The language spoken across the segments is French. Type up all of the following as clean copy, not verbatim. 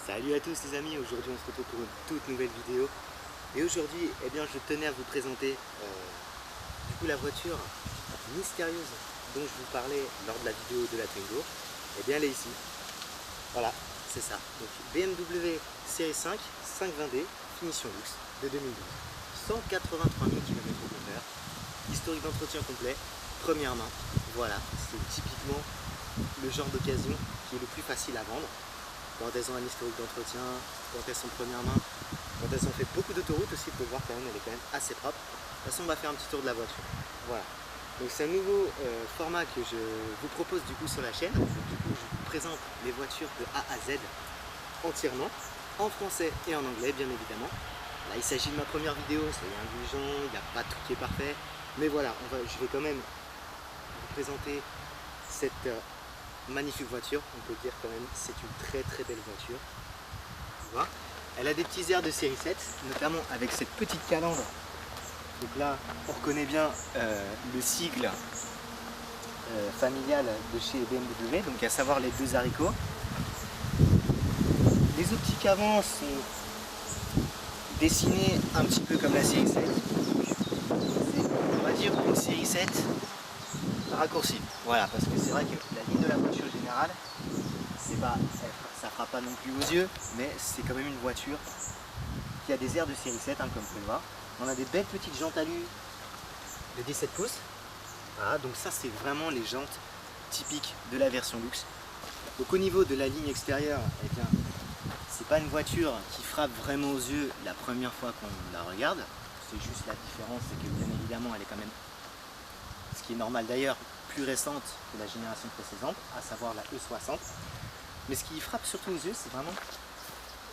Salut à tous les amis, aujourd'hui on se retrouve pour une toute nouvelle vidéo. Et aujourd'hui, eh bien, je tenais à vous présenter la voiture mystérieuse dont je vous parlais lors de la vidéo de la Twingo. Eh bien elle est ici. Voilà, c'est ça. Donc BMW série 5 520D finition luxe de 2012. 183 000 km au compteur. Historique d'entretien complet, première main. Voilà, c'est typiquement le genre d'occasion qui est le plus facile à vendre. Quand elles ont un historique d'entretien, quand elles sont première main, quand elles ont fait beaucoup d'autoroutes aussi, il faut voir quand même, elle est quand même assez propre. De toute façon, on va faire un petit tour de la voiture. Voilà. Donc c'est un nouveau format que je vous propose du coup sur la chaîne. Du coup, je vous présente les voitures de A à Z entièrement, en français et en anglais bien évidemment. Là, il s'agit de ma première vidéo, soyez indulgents, il n'y a pas tout qui est parfait. Mais voilà, je vais quand même vous présenter cette magnifique voiture, on peut dire quand même, c'est une très belle voiture. Tu vois, elle a des petits airs de série 7, notamment avec cette petite calandre. Donc là, on reconnaît bien le sigle familial de chez BMW, donc à savoir les deux haricots. Les optiques avant sont dessinées un petit peu comme la série 7. On va dire une série 7 raccourci. Voilà, parce que c'est vrai que la ligne de la voiture générale, c'est pas, ça fera pas non plus aux yeux, mais c'est quand même une voiture qui a des airs de série 7, hein, comme vous pouvez le voir. On a des belles petites jantes alu de 17 pouces. Voilà, donc ça c'est vraiment les jantes typiques de la version luxe. Donc au niveau de la ligne extérieure, eh bien, c'est pas une voiture qui frappe vraiment aux yeux la première fois qu'on la regarde. C'est juste la différence, c'est que bien évidemment elle est quand même, ce qui est normal d'ailleurs, plus récente que la génération précédente, à savoir la E60. Mais ce qui frappe surtout aux yeux, c'est vraiment,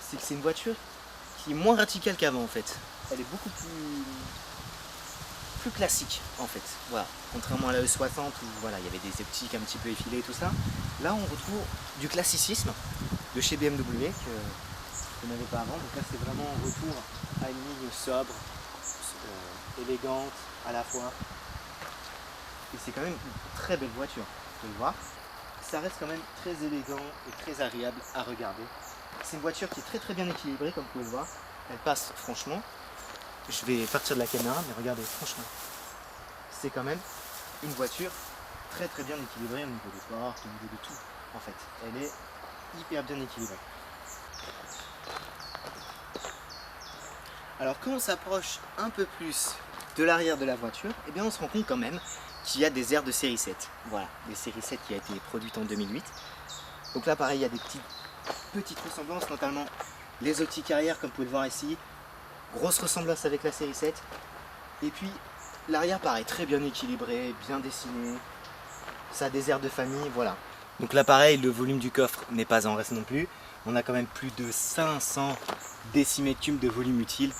c'est que c'est une voiture qui est moins radicale qu'avant en fait. Elle est beaucoup plus classique en fait. Voilà. Contrairement à la E60 où voilà, il y avait des optiques un petit peu effilées et tout ça. Là on retrouve du classicisme de chez BMW que n'avait pas avant. Donc là c'est vraiment un retour à une ligne sobre, élégante à la fois. Et c'est quand même une très belle voiture, vous pouvez le voir. Ça reste quand même très élégant et très agréable à regarder. C'est une voiture qui est très bien équilibrée, comme vous pouvez le voir. Elle passe franchement. Je vais partir de la caméra, mais regardez, franchement. C'est quand même une voiture très bien équilibrée au niveau des portes, au niveau de tout. En fait, elle est hyper bien équilibrée. Alors quand on s'approche un peu plus de l'arrière de la voiture, eh bien on se rend compte quand même qu'il y a des airs de série 7. Voilà, des série 7 qui a été produite en 2008. Donc là pareil, il y a des petites ressemblances, notamment les optiques arrière comme vous pouvez le voir ici. Grosse ressemblance avec la série 7. Et puis l'arrière pareil, très bien équilibré, bien dessiné. Ça a des airs de famille, voilà. Donc là pareil, le volume du coffre n'est pas en reste non plus. On a quand même plus de 500 décimètres cubes de volume utile.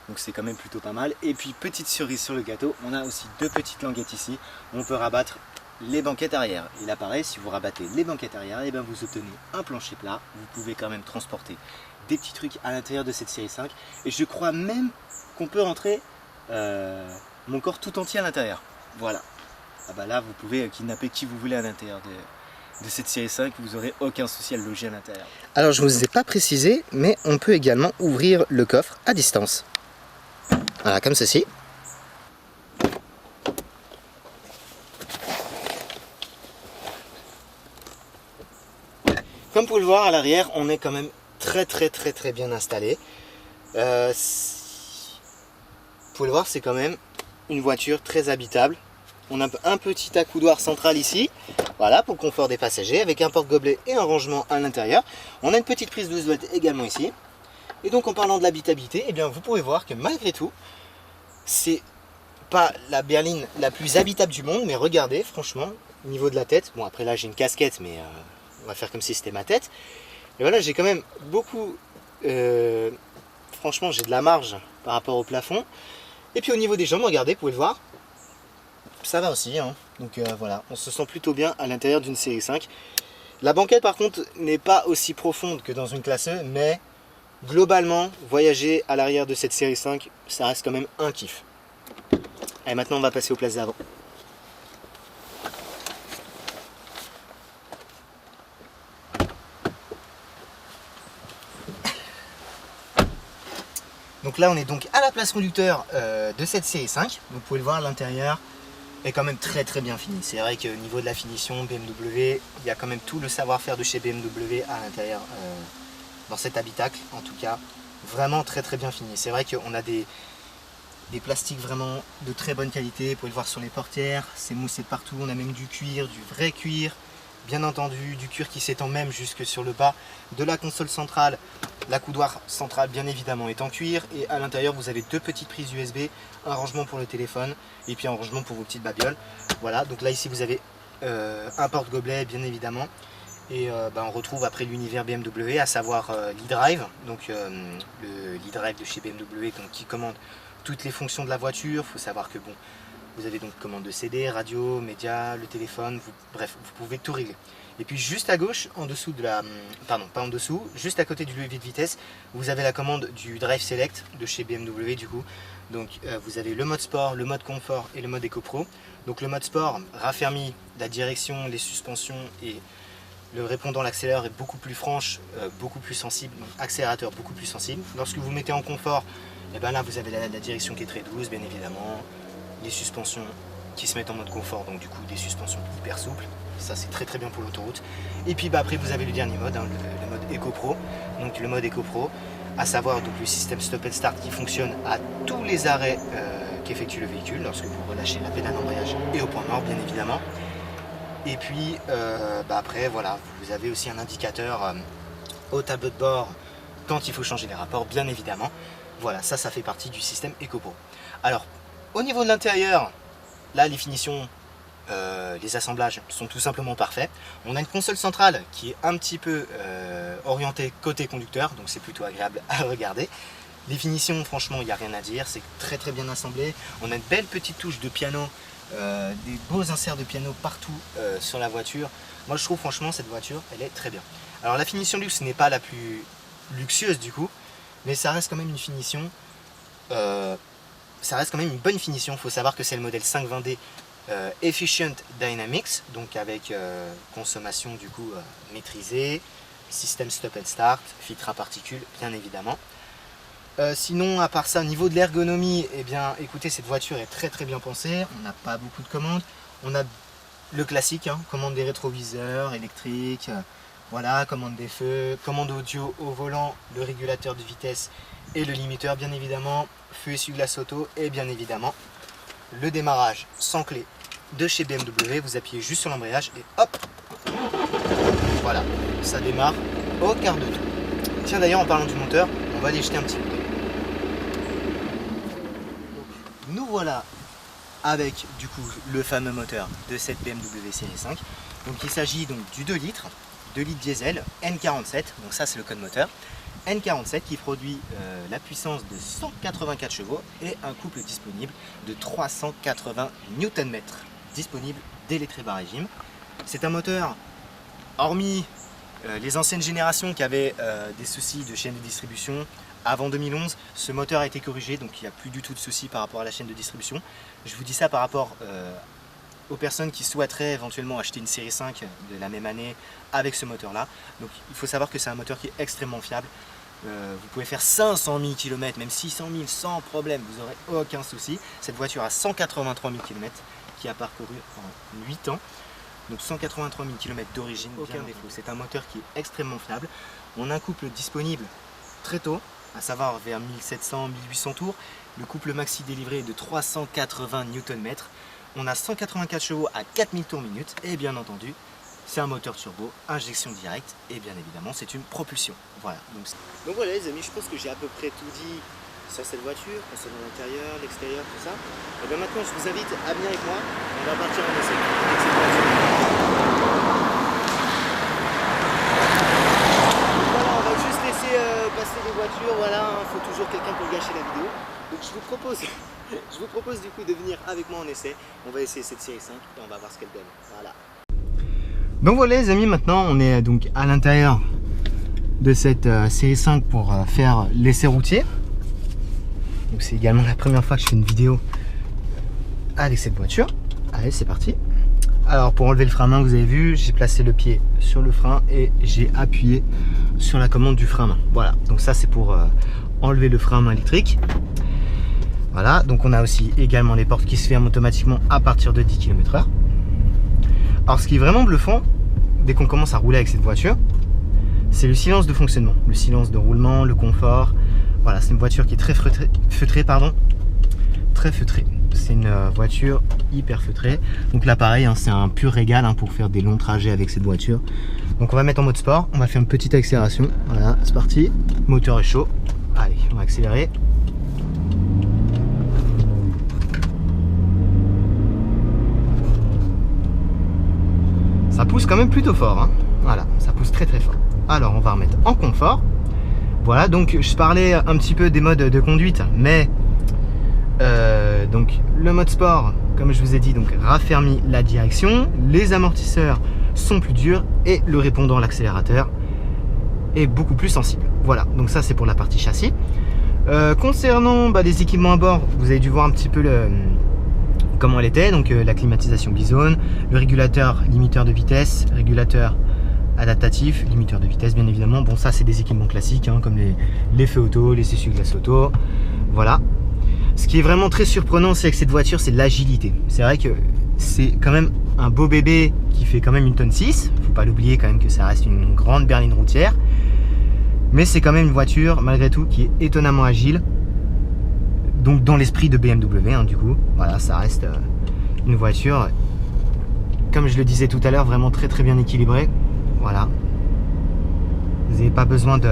Donc c'est quand même plutôt pas mal. Et puis petite cerise sur le gâteau, on a aussi deux petites languettes ici. On peut rabattre les banquettes arrière. Et là pareil, si vous rabattez les banquettes arrière, et bien vous obtenez un plancher plat. Vous pouvez quand même transporter des petits trucs à l'intérieur de cette série 5. Et je crois même qu'on peut rentrer mon corps tout entier à l'intérieur. Voilà. Ah bah là vous pouvez kidnapper qui vous voulez à l'intérieur de cette série 5, vous n'aurez aucun souci à le loger à l'intérieur. Alors je ne vous ai pas précisé, mais on peut également ouvrir le coffre à distance. Voilà, comme ceci. Comme vous pouvez le voir à l'arrière, on est quand même très bien installé. Vous pouvez le voir, c'est quand même une voiture très habitable. On a un petit accoudoir central ici, voilà, pour le confort des passagers, avec un porte-gobelet et un rangement à l'intérieur. On a une petite prise 12 volts également ici. Et donc en parlant de l'habitabilité, eh bien vous pouvez voir que malgré tout, c'est pas la berline la plus habitable du monde, mais regardez, franchement, au niveau de la tête, bon après là j'ai une casquette, mais on va faire comme si c'était ma tête. Et voilà, j'ai quand même beaucoup, franchement j'ai de la marge par rapport au plafond. Et puis au niveau des jambes, regardez, vous pouvez le voir, ça va aussi, hein. Donc voilà, on se sent plutôt bien à l'intérieur d'une série 5. La banquette par contre n'est pas aussi profonde que dans une classe E, mais globalement, voyager à l'arrière de cette série 5, ça reste quand même un kiff. Allez, maintenant on va passer aux places d'avant. Donc là on est donc à la place conducteur de cette série 5. Vous pouvez le voir, l'intérieur est quand même très bien fini. C'est vrai qu'au niveau de la finition BMW, il y a quand même tout le savoir-faire de chez BMW à l'intérieur dans cet habitacle, en tout cas vraiment très bien fini. C'est vrai qu'on a des plastiques vraiment de très bonne qualité, vous pouvez le voir sur les portières, c'est moussé de partout, on a même du cuir, du vrai cuir, bien entendu, du cuir qui s'étend même jusque sur le bas de la console centrale. La coudoir centrale bien évidemment est en cuir, et à l'intérieur vous avez 2 petites prises USB, un rangement pour le téléphone et puis un rangement pour vos petites babioles. Voilà, donc là ici vous avez un porte-gobelet bien évidemment, et on retrouve après l'univers BMW, à savoir l'e-drive, donc le l'e-drive de chez BMW, donc, qui commande toutes les fonctions de la voiture. Il faut savoir que bon, vous avez donc commande de CD, radio, média, le téléphone, bref, vous pouvez tout régler. Et puis juste à gauche, en dessous de la, pardon, pas en dessous, juste à côté du levier de vitesse, vous avez la commande du Drive Select de chez BMW du coup. Donc vous avez le mode sport, le mode confort et le mode Eco Pro. Donc le mode sport raffermit la direction, les suspensions, et le répondant, l'accélérateur est beaucoup plus franche, beaucoup plus sensible, donc accélérateur beaucoup plus sensible. Lorsque vous mettez en confort, et bien là vous avez la direction qui est très douce bien évidemment, les suspensions qui se mettent en mode confort, donc du coup des suspensions hyper souples, ça c'est très bien pour l'autoroute. Et puis après vous avez le dernier mode, hein, le mode Eco Pro. Donc le mode Eco Pro, à savoir donc le système stop and start qui fonctionne à tous les arrêts qu'effectue le véhicule, lorsque vous relâchez la pédale d'embrayage et au point mort bien évidemment. Et puis après voilà, vous avez aussi un indicateur au tableau de bord quand il faut changer les rapports bien évidemment. Voilà, ça fait partie du système Eco Pro. Alors au niveau de l'intérieur, là les finitions, les assemblages sont tout simplement parfaits. On a une console centrale qui est un petit peu orientée côté conducteur, donc c'est plutôt agréable à regarder. Les finitions, franchement, il n'y a rien à dire, c'est très bien assemblé. On a une belle petite touche de piano, des beaux inserts de piano partout sur la voiture. Moi je trouve franchement cette voiture, elle est très bien. Alors la finition luxe n'est pas la plus luxueuse du coup, mais ça reste quand même une finition, ça reste quand même une bonne finition. Il faut savoir que c'est le modèle 520D Efficient Dynamics, donc avec consommation du coup maîtrisée, système stop and start, filtre à particules bien évidemment. Sinon à part ça, au niveau de l'ergonomie, eh bien écoutez, cette voiture est très bien pensée. On n'a pas beaucoup de commandes, on a le classique, hein, commande des rétroviseurs électriques, voilà, commande des feux, commande audio au volant, le régulateur de vitesse et le limiteur bien évidemment, feu essuie-glace auto, et bien évidemment le démarrage sans clé de chez BMW. Vous appuyez juste sur l'embrayage et hop, voilà, ça démarre au quart de tour. Tiens d'ailleurs, en parlant du moteur, on va aller jeter un petit coup d'œil. Nous voilà avec du coup le fameux moteur de cette BMW série 5. Donc il s'agit donc du 2 litres diesel N47, donc ça c'est le code moteur N47 qui produit la puissance de 184 chevaux et un couple disponible de 380 Nm, disponible dès les très bas régimes. C'est un moteur, hormis les anciennes générations qui avaient des soucis de chaîne de distribution avant 2011, ce moteur a été corrigé, donc il n'y a plus du tout de soucis par rapport à la chaîne de distribution. Je vous dis ça par rapport aux personnes qui souhaiteraient éventuellement acheter une série 5 de la même année avec ce moteur là. Donc il faut savoir que c'est un moteur qui est extrêmement fiable. Vous pouvez faire 500 000 km, même 600 000 sans problème, vous n'aurez aucun souci. Cette voiture a 183 000 km qui a parcouru en 8 ans. Donc 183 000 km d'origine, aucun défaut. C'est un moteur qui est extrêmement fiable. On a un couple disponible très tôt, à savoir vers 1700-1800 tours. Le couple maxi délivré est de 380 Nm. On a 184 chevaux à 4000 tours minute et bien entendu, c'est un moteur turbo, injection directe et bien évidemment c'est une propulsion. Voilà. Donc voilà les amis, je pense que j'ai à peu près tout dit sur cette voiture, concernant l'intérieur, l'extérieur, tout ça. Et bien maintenant je vous invite à venir avec moi, on va partir en essai avec cette voiture. Voilà, on va juste laisser passer les voitures, voilà, il faut toujours quelqu'un pour gâcher la vidéo. Donc je vous propose du coup de venir avec moi en essai. On va essayer cette série 5 et on va voir ce qu'elle donne. Voilà. Donc voilà les amis, maintenant on est donc à l'intérieur de cette série 5 pour faire l'essai routier. Donc c'est également la première fois que je fais une vidéo avec cette voiture. Allez, c'est parti. Alors pour enlever le frein à main, vous avez vu, j'ai placé le pied sur le frein et j'ai appuyé sur la commande du frein à main. Voilà, donc ça c'est pour enlever le frein à main électrique. Voilà, donc on a aussi également les portes qui se ferment automatiquement à partir de 10 km/h. Alors ce qui est vraiment bluffant, dès qu'on commence à rouler avec cette voiture, c'est le silence de fonctionnement, le silence de roulement, le confort. Voilà, c'est une voiture qui est très feutrée, pardon. Très feutrée. C'est une voiture hyper feutrée. Donc là pareil, hein, c'est un pur régal hein, pour faire des longs trajets avec cette voiture. Donc on va mettre en mode sport, on va faire une petite accélération. Voilà, c'est parti. Le moteur est chaud. Allez, on va accélérer. Ça pousse quand même plutôt fort. Hein. Voilà, ça pousse très fort. Alors on va remettre en confort. Voilà, donc je parlais un petit peu des modes de conduite, mais donc le mode sport, comme je vous ai dit, donc raffermit la direction, les amortisseurs sont plus durs et le répondant à l'accélérateur est beaucoup plus sensible. Voilà, donc ça c'est pour la partie châssis. Concernant les équipements à bord, vous avez dû voir un petit peu comment elle était, donc la climatisation bizone, le régulateur limiteur de vitesse, régulateur adaptatif, limiteur de vitesse bien évidemment. Bon, ça c'est des équipements classiques hein, comme les feux auto, les essuie-glaces auto. Voilà. Ce qui est vraiment très surprenant, c'est avec cette voiture, c'est l'agilité. C'est vrai que c'est quand même un beau bébé qui fait quand même 1,6 tonne. Faut pas l'oublier quand même que ça reste une grande berline routière. Mais c'est quand même une voiture, malgré tout, qui est étonnamment agile. Donc dans l'esprit de BMW, hein, du coup. Voilà, ça reste une voiture, comme je le disais tout à l'heure, vraiment très bien équilibrée. Voilà. Vous n'avez pas besoin de...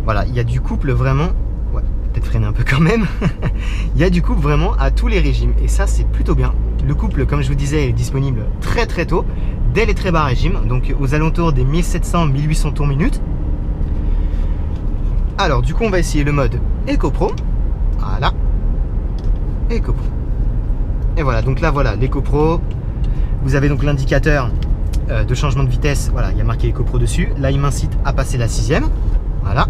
Voilà, il y a du couple vraiment... Ouais, peut-être freiner un peu quand même. Il y a du couple vraiment à tous les régimes. Et ça, c'est plutôt bien. Le couple, comme je vous disais, est disponible très tôt, dès les très bas régimes. Donc aux alentours des 1700-1800 tours minute. Alors, du coup, on va essayer le mode EcoPro. Voilà. EcoPro. Et voilà, donc là, voilà, l'EcoPro. Vous avez donc l'indicateur de changement de vitesse, voilà, il y a marqué EcoPro dessus. Là, il m'incite à passer la 6e. Voilà.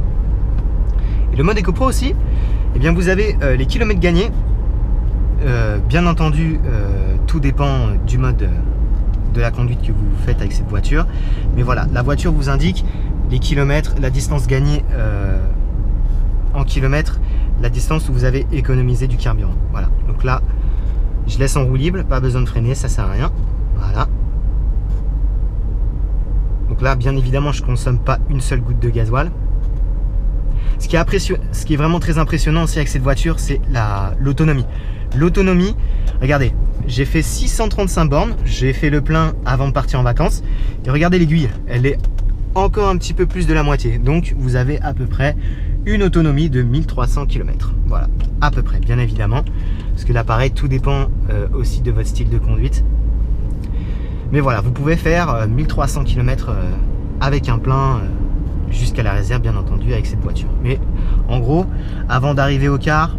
Et le mode EcoPro aussi, eh bien, vous avez les kilomètres gagnés. Bien entendu, tout dépend du mode de la conduite que vous faites avec cette voiture. Mais voilà, la voiture vous indique les kilomètres, la distance gagnée en kilomètres, la distance où vous avez économisé du carburant. Voilà, donc là, je laisse en roue libre, pas besoin de freiner, ça sert à rien. Voilà. Donc là, bien évidemment, je ne consomme pas une seule goutte de gasoil. Ce qui est vraiment très impressionnant aussi avec cette voiture, c'est l'autonomie. L'autonomie, regardez, j'ai fait 635 bornes, j'ai fait le plein avant de partir en vacances. Et regardez l'aiguille, elle est encore un petit peu plus de la moitié. Donc, vous avez à peu près une autonomie de 1300 km. Voilà, à peu près, bien évidemment. Parce que là, pareil, tout dépend aussi de votre style de conduite. Mais voilà, vous pouvez faire 1300 km avec un plein jusqu'à la réserve, bien entendu, avec cette voiture. Mais en gros, avant d'arriver au quart,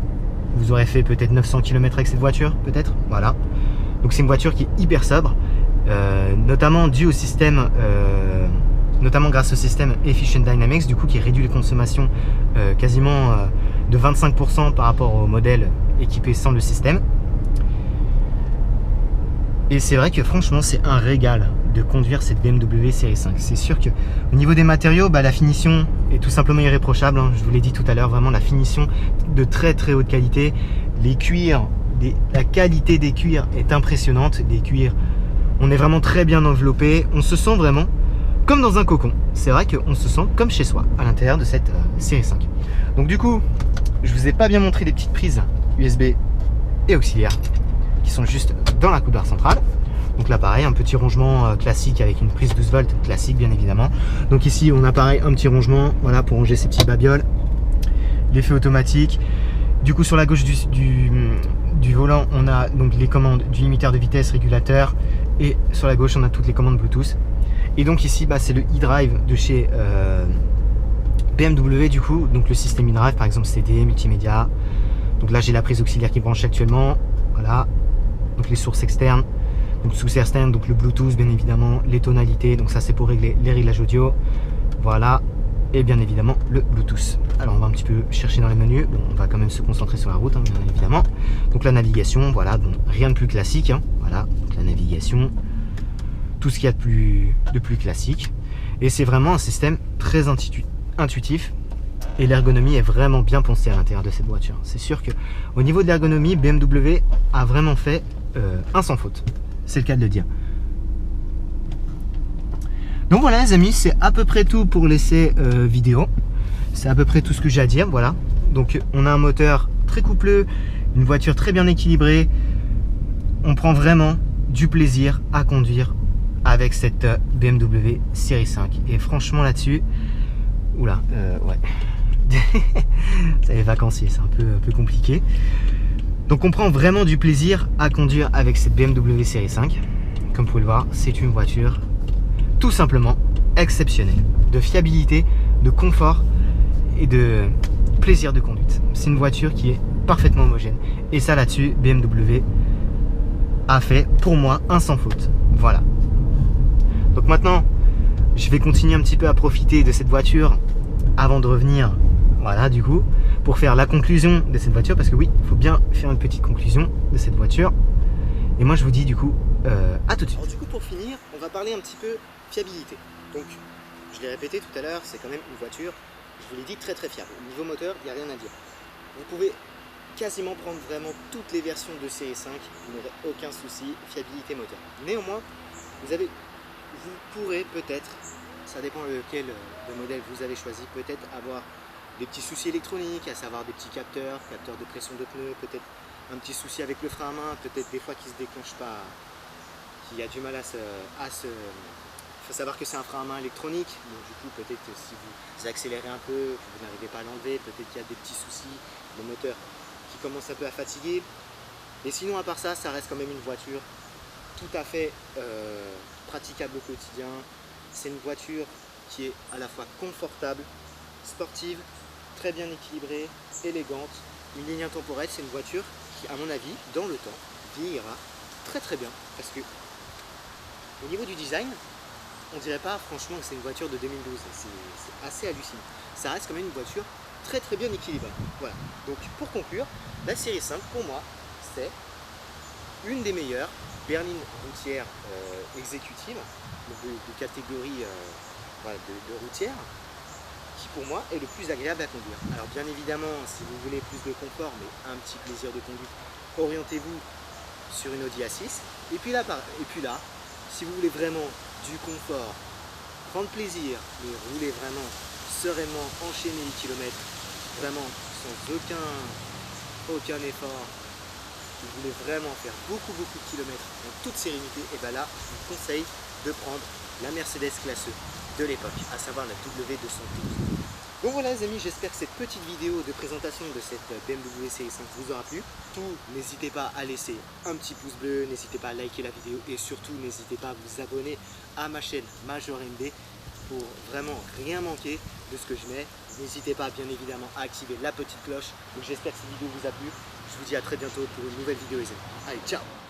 vous aurez fait peut-être 900 km avec cette voiture, peut-être. Voilà. Donc c'est une voiture qui est hyper sobre, notamment dû au système, notamment grâce au système Efficient Dynamics, du coup, qui réduit les consommations quasiment de 25% par rapport au modèle équipé sans le système. Et c'est vrai que franchement, c'est un régal de conduire cette BMW série 5. C'est sûr que au niveau des matériaux, la finition est tout simplement irréprochable. Hein. Je vous l'ai dit tout à l'heure, vraiment la finition de très haute qualité. Les cuirs, la qualité des cuirs est impressionnante. Les cuirs, on est vraiment très bien enveloppé. On se sent vraiment comme dans un cocon. C'est vrai qu'on se sent comme chez soi à l'intérieur de cette série 5. Donc du coup, je vous ai pas bien montré les petites prises USB et auxiliaires qui sont juste dans la coupe barre centrale. Donc là pareil, un petit rangement classique avec une prise 12 volts classique bien évidemment. Donc ici on a pareil un petit rangement, voilà, pour ranger ces petits babioles. L'effet automatique. Du coup sur la gauche du volant on a donc les commandes du limiteur de vitesse, régulateur, et sur la gauche on a toutes les commandes Bluetooth. Et donc ici c'est le e-drive de chez BMW du coup, donc le système e-drive par exemple CD, multimédia. Donc là j'ai la prise auxiliaire qui branche actuellement, voilà. Donc les sources externes, donc sources externes, donc le Bluetooth bien évidemment, les tonalités, donc ça c'est pour régler les réglages audio, voilà, et bien évidemment le Bluetooth. Alors on va un petit peu chercher dans les menus, bon, on va quand même se concentrer sur la route, hein, bien évidemment. Donc la navigation, voilà, bon, rien de plus classique, hein, voilà, donc la navigation, tout ce qu'il y a de plus classique, et c'est vraiment un système très intuitif. Et l'ergonomie est vraiment bien pensée à l'intérieur de cette voiture. C'est sûr qu'au niveau de l'ergonomie, BMW a vraiment fait un sans faute. C'est le cas de le dire. Donc voilà les amis, c'est à peu près tout pour l'essai vidéo. C'est à peu près tout ce que j'ai à dire, voilà. Donc on a un moteur très coupleux, une voiture très bien équilibrée. On prend vraiment du plaisir à conduire avec cette BMW série 5. Et franchement là-dessus, oula, ouais. C'est les vacanciers, c'est un peu compliqué. Donc on prend vraiment du plaisir à conduire avec cette BMW série 5. Comme vous pouvez le voir, c'est une voiture tout simplement exceptionnelle. De fiabilité, de confort et de plaisir de conduite. C'est une voiture qui est parfaitement homogène. Et ça là-dessus, BMW a fait pour moi un sans faute. Voilà. Donc maintenant, je vais continuer un petit peu à profiter de cette voiture avant de revenir, voilà, du coup, pour faire la conclusion de cette voiture. Parce que oui, il faut bien faire une petite conclusion de cette voiture. Et moi, je vous dis du coup, à tout de suite. Alors du coup, pour finir, on va parler un petit peu fiabilité. Donc, je l'ai répété tout à l'heure, c'est quand même une voiture, je vous l'ai dit, très fiable. Au niveau moteur, il n'y a rien à dire. Vous pouvez quasiment prendre vraiment toutes les versions de série 5, vous n'aurez aucun souci, fiabilité moteur. Néanmoins, vous pourrez peut-être, ça dépend lequel de modèle vous avez choisi, peut-être avoir des petits soucis électroniques, à savoir des petits capteurs de pression de pneus, peut-être un petit souci avec le frein à main, peut-être des fois qui ne se déclenche pas, qui a du mal à se... Il faut savoir que c'est un frein à main électronique, donc du coup peut-être que si vous accélérez un peu, que vous n'arrivez pas à l'enlever, peut-être qu'il y a des petits soucis, le moteur qui commence un peu à fatiguer. Et sinon à part ça, ça reste quand même une voiture tout à fait praticable au quotidien. C'est une voiture qui est à la fois confortable, sportive, très bien équilibrée, élégante, une ligne intemporelle. C'est une voiture qui, à mon avis, dans le temps, vieillira très bien, parce que au niveau du design, on dirait pas franchement que c'est une voiture de 2012, c'est assez hallucinant. Ça reste quand même une voiture très bien équilibrée. Voilà. Donc pour conclure, la série 5 pour moi c'est une des meilleures berlines routières exécutives, de catégorie voilà, de routière, qui pour moi est le plus agréable à conduire. Alors bien évidemment, si vous voulez plus de confort mais un petit plaisir de conduite, orientez-vous sur une Audi A6. Et puis là, si vous voulez vraiment du confort, prendre plaisir et rouler vraiment sereinement, enchaîner les kilomètres, vraiment sans aucun effort, si vous voulez vraiment faire beaucoup de kilomètres en toute sérénité, et bien là, je vous conseille de prendre la Mercedes classe E de l'époque, à savoir la W212. Donc voilà les amis, j'espère que cette petite vidéo de présentation de cette BMW série 5 vous aura plu. Tout, n'hésitez pas à laisser un petit pouce bleu, n'hésitez pas à liker la vidéo et surtout n'hésitez pas à vous abonner à ma chaîne Major MB pour vraiment rien manquer de ce que je mets. N'hésitez pas bien évidemment à activer la petite cloche. Donc j'espère que cette vidéo vous a plu. Je vous dis à très bientôt pour une nouvelle vidéo les amis. Allez, ciao!